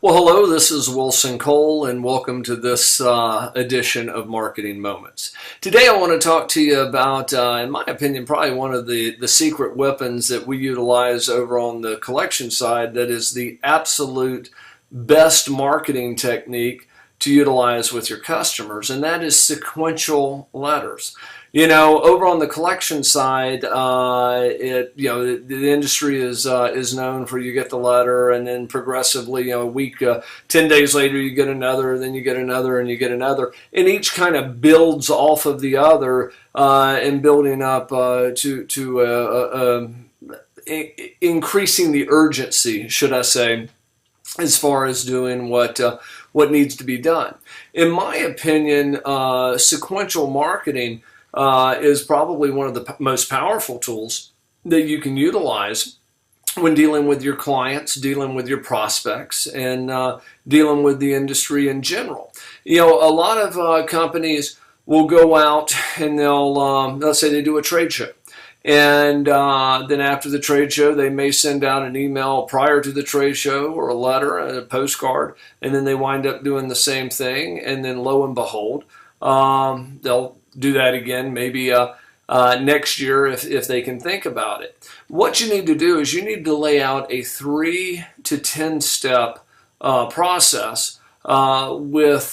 Well, hello, this is Wilson Cole, and welcome to this edition of Marketing Moments. Today I want to talk to you about, in my opinion, probably one of the secret weapons that we utilize over on the collection side that is the absolute best marketing technique to utilize with your customers, and that is sequential letters. You know, over on the collection side, the industry is known for you get the letter, and then progressively, a week, 10 days later, you get another, then you get another, and you get another, and each kind of builds off of the other, and building up to increasing the urgency, should I say, as far as doing what needs to be done. In my opinion, sequential marketing is probably one of the most powerful tools that you can utilize when dealing with your clients, dealing with your prospects, and dealing with the industry in general. You know, a lot of companies will go out and they'll, let's say they do a trade show. And then after the trade show, they may send out an email prior to the trade show or a letter, a postcard, and then they wind up doing the same thing. And then lo and behold, they'll do that again maybe next year if they can think about it. What you need to do is you need to lay out a 3 to 10 step process with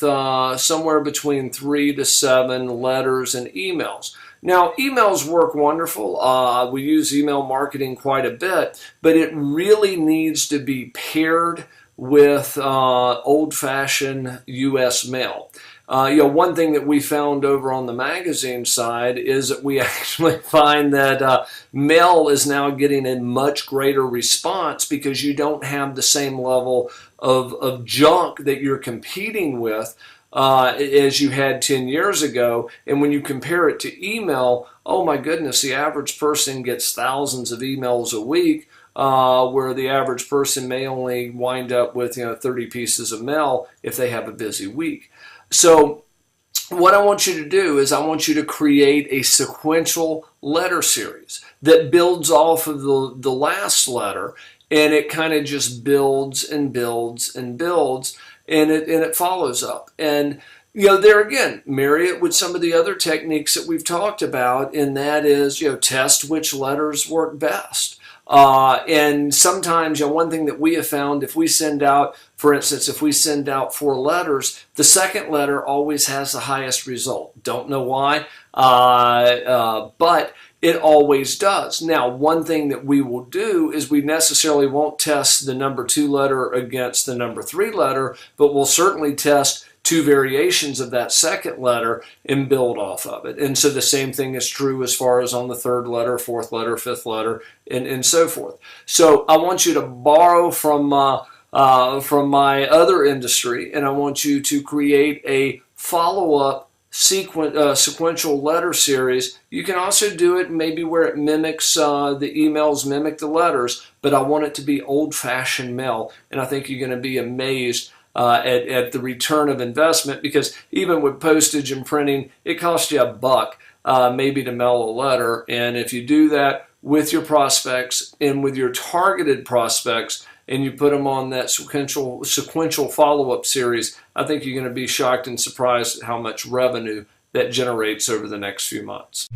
somewhere between 3 to 7 letters and emails. Now, emails work wonderful. We use email marketing quite a bit, but it really needs to be paired with old-fashioned U.S. mail. One thing that we found over on the magazine side is that we actually find that mail is now getting a much greater response because you don't have the same level of junk that you're competing with as you had 10 years ago. And when you compare it to email, oh my goodness, the average person gets thousands of emails a week, where the average person may only wind up with 30 pieces of mail if they have a busy week. So what I want you to do is I want you to create a sequential letter series that builds off of the last letter, and it kind of just builds and builds and builds, and it follows up. And there again, marry it with some of the other techniques that we've talked about, and that is test which letters work best. And sometimes, one thing that we have found, if we send out, for instance, if we send out 4 letters, the second letter always has the highest result. Don't know why, but it always does. Now, one thing that we will do is we necessarily won't test the number 2 letter against the number 3 letter, but we'll certainly test 2 variations of that second letter and build off of it. And so the same thing is true as far as on the 3rd letter, 4th letter, 5th letter, and so forth. So I want you to borrow from my other industry, and I want you to create a follow-up sequential letter series. You can also do it maybe where it mimics, the emails mimic the letters, but I want it to be old-fashioned mail, and I think you're going to be amazed at the return of investment, because even with postage and printing, it costs you $1 maybe to mail a letter. And if you do that with your prospects and with your targeted prospects, and you put them on that sequential follow-up series, I think you're going to be shocked and surprised at how much revenue that generates over the next few months.